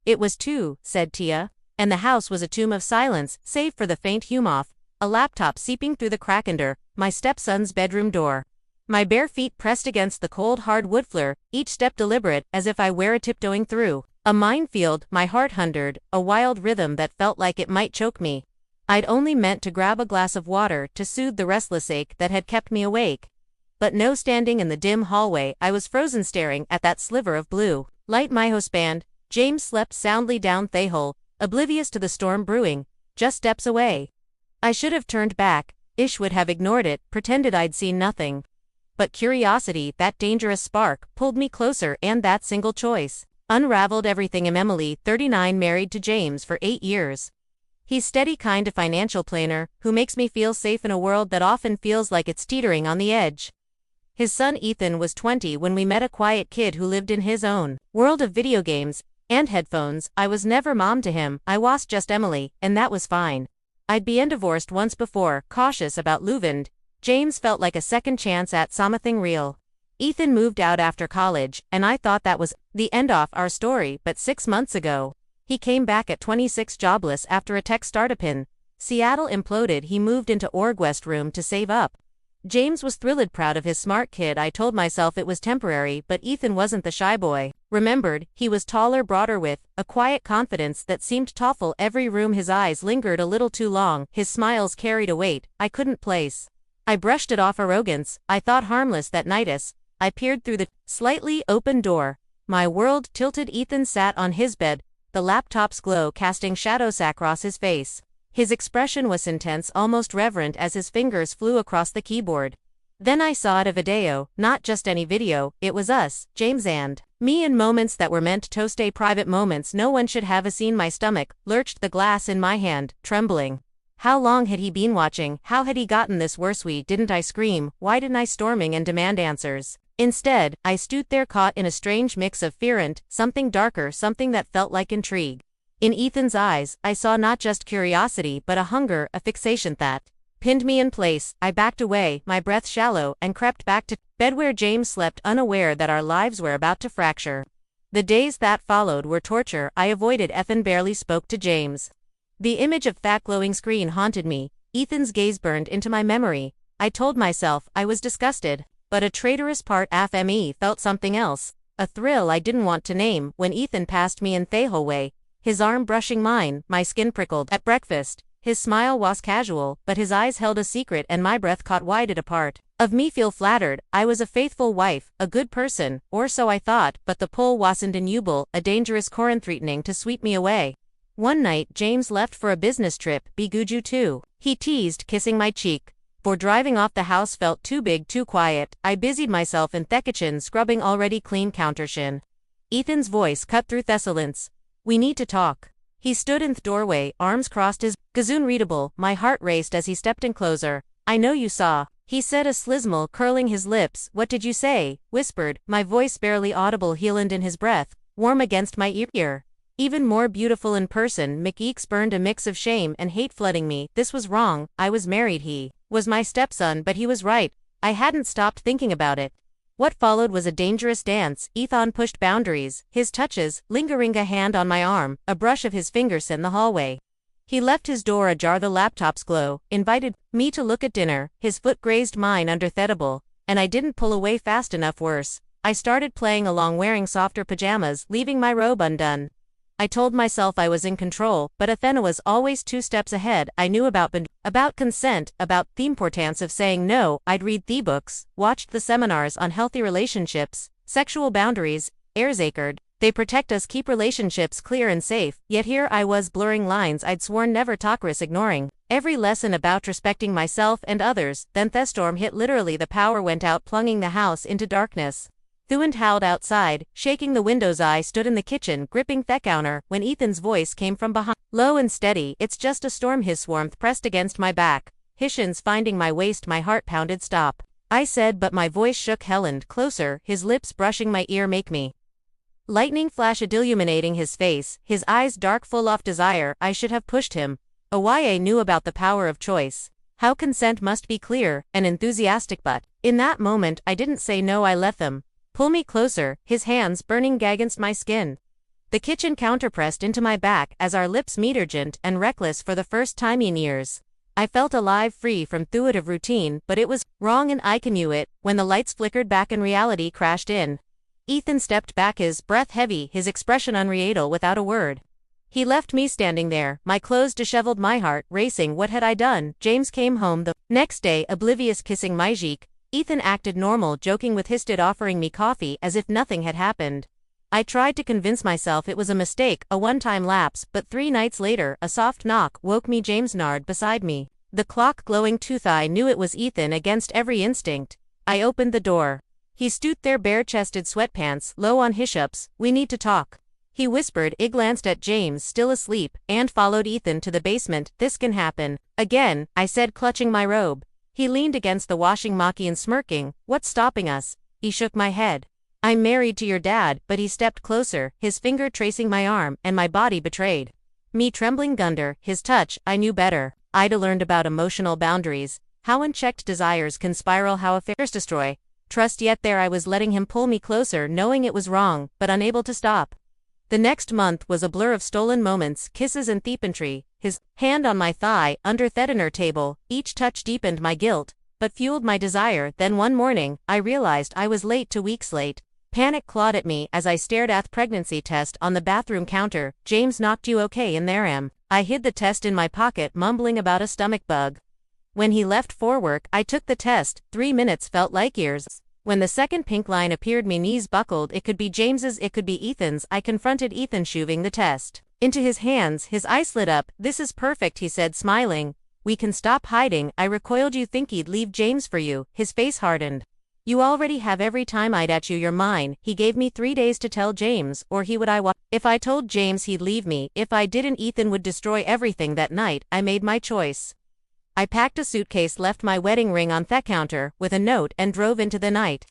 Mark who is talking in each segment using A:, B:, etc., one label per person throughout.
A: It was 2, said Tia, and the house was a tomb of silence, save for the faint hum of a laptop seeping through the crack under my stepson's bedroom door. My bare feet pressed against the cold hard wood floor, each step deliberate as if I were tiptoeing through a minefield. My heart thundered, a wild rhythm that felt like it might choke me. I'd only meant to grab a glass of water to soothe the restless ache that had kept me awake. But no, standing in the dim hallway, I was frozen staring at that sliver of blue light. My husband, James, slept soundly down the hole, oblivious to the storm brewing, just steps away. I should have turned back, would have ignored it, pretended I'd seen nothing. But curiosity, that dangerous spark, pulled me closer, and that single choice unraveled everything. I'm Emily, 39, married to James for 8 years. He's steady kind of financial planner, who makes me feel safe in a world that often feels like it's teetering on the edge. His son Ethan was 20 when we met, a quiet kid who lived in his own world of video games and headphones. I was never mom to him, I was just Emily, and that was fine. I'd been divorced once before, cautious about Leuven. James felt like a second chance at something real. Ethan moved out after college, and I thought that was the end of our story, but 6 months ago, he came back at 26, jobless after a tech startup in Seattle imploded. He moved into West room to save up. James was thrilled, proud of his smart kid. I told myself it was temporary, but Ethan wasn't the shy boy. Remembered, he was taller, broader, with a quiet confidence that seemed to toffle every room. His eyes lingered a little too long, his smiles carried a weight I couldn't place. I brushed it off. Arrogance, I thought, harmless that night as I peered through the slightly open door. My world tilted. Ethan sat on his bed, the laptop's glow casting shadows across his face. His expression was intense, almost reverent, as his fingers flew across the keyboard. Then I saw it, a video, not just any video, it was us, James and me, in moments that were meant to stay private, moments no one should have seen. My stomach lurched, the glass in my hand, trembling. How long had he been watching? How had he gotten this worse? Why didn't I scream? Why didn't I storming and demand answers? Instead, I stood there, caught in a strange mix of fear and something darker, something that felt like intrigue. In Ethan's eyes, I saw not just curiosity but a hunger, a fixation that pinned me in place. I backed away, my breath shallow, and crept back to bed where James slept, unaware that our lives were about to fracture. The days that followed were torture. I avoided and barely spoke to James. The image of that glowing screen haunted me. Ethan's gaze burned into my memory. I told myself I was disgusted, but a traitorous part of me felt something else, a thrill I didn't want to name. When Ethan passed me in the hallway, his arm brushing mine, my skin prickled. At breakfast, his smile was casual, but his eyes held a secret, and my breath caught wide a part of me feel flattered. I was a faithful wife, a good person, or so I thought, but the pull wasn't innumerable, a dangerous current threatening to sweep me away. One night, James left for a business trip. Biguju too, he teased, kissing my cheek. For driving off, the house felt too big, too quiet. I busied myself in the kitchen, scrubbing already clean countershin. Ethan's voice cut through the silence. We need to talk. He stood in the doorway, arms crossed, his gazoon readable. My heart raced as he stepped in closer. I know you saw, he said, a smile curling his lips. What did you say? Whispered, my voice barely audible. He leaned in, his breath warm against my ear. Even more beautiful in person. McEeks burned, a mix of shame and hate flooding me. This was wrong. I was married. He was my stepson, but he was right. I hadn't stopped thinking about it. What followed was a dangerous dance. Ethan pushed boundaries, his touches, lingering, a hand on my arm, a brush of his fingers in the hallway. He left his door ajar, the laptop's glow, invited me to look at dinner. His foot grazed mine under the table, and I didn't pull away fast enough. Worse, I started playing along, wearing softer pajamas, leaving my robe undone. I told myself I was in control, but Athena was always 2 steps ahead. I knew about consent, about the importance of saying no. I'd read the books, watched the seminars on healthy relationships, sexual boundaries, Erzakerd. They protect us, keep relationships clear and safe. Yet here I was, blurring lines I'd sworn never to cross, ignoring every lesson about respecting myself and others. Then the storm hit. Literally, the power went out, plunging the house into darkness. The wind howled outside, shaking the windows. I stood in the kitchen, gripping the counter, when Ethan's voice came from behind. Low and steady, it's just a storm. His warmth pressed against my back, his shins finding my waist. My heart pounded. Stop, I said, but my voice shook. Helen, closer, his lips brushing my ear. Make me. Lightning flash illuminating his face, his eyes dark, full of desire. I should have pushed him. I knew about the power of choice, how consent must be clear and enthusiastic, but in that moment I didn't say no. I let them pull me closer, his hands burning against my skin. The kitchen counter pressed into my back as our lips met urgent and reckless for the first time in years. I felt alive, free from thwarted routine, but it was wrong and I knew it. When the lights flickered back and reality crashed in, Ethan stepped back, his breath heavy, his expression unreal. Without a word, he left me standing there, my clothes disheveled, my heart racing. What had I done? James came home the next day, oblivious, kissing my cheek. Ethan acted normal, joking with Histed, offering me coffee as if nothing had happened. I tried to convince myself it was a mistake, a one-time lapse, but 3 nights later, a soft knock woke me. James Nard beside me, the clock glowing tooth. I knew it was Ethan against every instinct. I opened the door. He stood there, bare-chested, sweatpants low on his hips. "We need to talk," he whispered. I glanced at James, still asleep, and followed Ethan to the basement. "This can happen again," I said, clutching my robe. He leaned against the washing machine, smirking. "What's stopping us?" He shook my head. "I'm married to your dad," but he stepped closer, his finger tracing my arm, and my body betrayed me, trembling. Under his touch, I knew better. I'd learned about emotional boundaries, how unchecked desires can spiral, how affairs destroy trust. Yet there I was, letting him pull me closer, knowing it was wrong, but unable to stop. The next month was a blur of stolen moments, kisses and thiepentry. His hand on my thigh, under the dinner table, each touch deepened my guilt, but fueled my desire. Then one morning, I realized I was late, 2 weeks late. Panic clawed at me as I stared at the pregnancy test on the bathroom counter. "James knocked you okay in there, Em?" I hid the test in my pocket, mumbling about a stomach bug. When he left for work, I took the test. 3 minutes felt like years. When the second pink line appeared, my knees buckled. It could be James's, it could be Ethan's. I confronted Ethan, shoving the test into his hands. His eyes lit up. "This is perfect," he said, smiling. "We can stop hiding." I recoiled. "You think he'd leave James for you?" His face hardened. "You already have. Every time I'd at you, you're mine." He gave me 3 days to tell James, or he would. If I told James, he'd leave me. If I didn't, Ethan would destroy everything. That night, I made my choice. I packed a suitcase, left my wedding ring on the counter with a note, and drove into the night.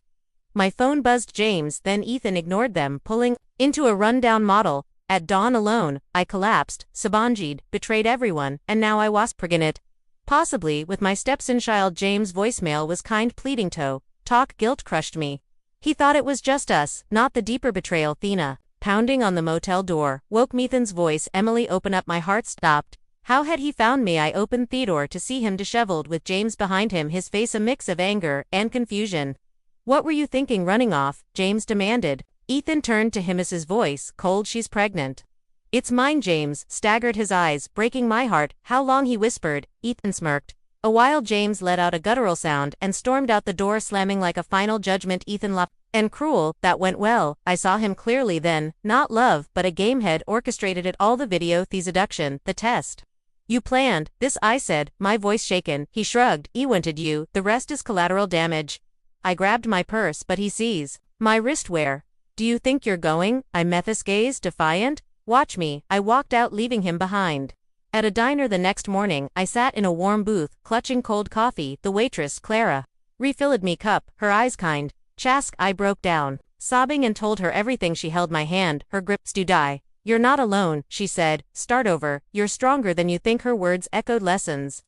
A: My phone buzzed. James, then Ethan ignored them, pulling into a rundown model. At dawn, alone, I collapsed, sabanjied, betrayed everyone, and now I was pregnant. Possibly with my Stepson child. James' voicemail was kind, pleading to talk. Guilt crushed me. He thought it was just us, not the deeper betrayal. Thina, pounding on the motel door, woke me. Ethan's voice. "Emily, open up." My heart stopped. How had he found me? I opened the door to see him disheveled, with James behind him, his face a mix of anger and confusion. "What were you thinking, running off?" James demanded. Ethan turned to him, as his voice cold. "She's pregnant." "It's mine." James staggered, his eyes breaking my heart. "How long?" he whispered. Ethan smirked. A while. James let out a guttural sound and stormed out the door, slamming like a final judgment. Ethan laughed. "And cruel, that went well." I saw him clearly then. Not love, but a game had orchestrated it all. The video, the seduction, the test. "You planned this," I said, my voice shaken. He shrugged. "I wanted you. The rest is collateral damage." I grabbed my purse, but he seized my wristwear. "Do you think you're going?" I met his gaze, defiant. "Watch me." I walked out, leaving him behind. At a diner the next morning, I sat in a warm booth, clutching cold coffee. The waitress, Clara, refilled me cup, her eyes kind. "Chask." I broke down, sobbing, and told her everything. She held my hand, her grip to die. "You're not alone," she said. "Start over. You're stronger than you think." Her words echoed lessons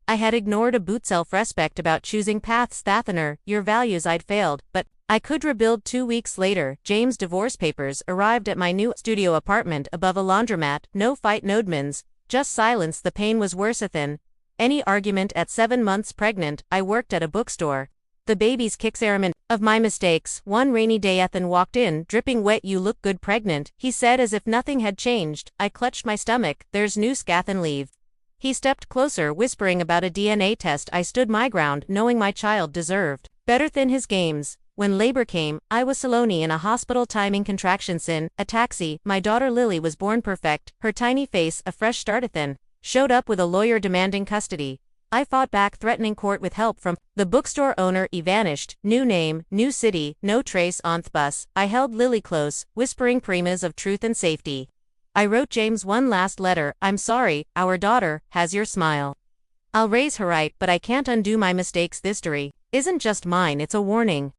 A: I had ignored, a boot self-respect about choosing paths. Thathaner, your values. I'd failed, but I could rebuild. 2 weeks later, James' divorce papers arrived at my new studio apartment above a laundromat. No fight, no demands, just silence. The pain was worse than any argument. At 7 months pregnant, I worked at a bookstore. The baby's experiment of my mistakes. One rainy day, Ethan walked in, dripping wet. "You look good pregnant," he said, as if nothing had changed. I clutched my stomach. "There's new scath and leave." He stepped closer, whispering about a DNA test. I stood my ground, knowing my child deserved better than his games. When labor came, I was Saloni in a hospital, timing contractions in a taxi. My daughter Lily was born perfect, her tiny face a fresh start. Ethan showed up with a lawyer demanding custody. I fought back, threatening court with help from the bookstore owner. He vanished. New name, new city, no trace on the bus. I held Lily close, whispering primas of truth and safety. I wrote James one last letter. "I'm sorry, our daughter has your smile. I'll raise her right, but I can't undo my mistakes. This story isn't just mine, it's a warning.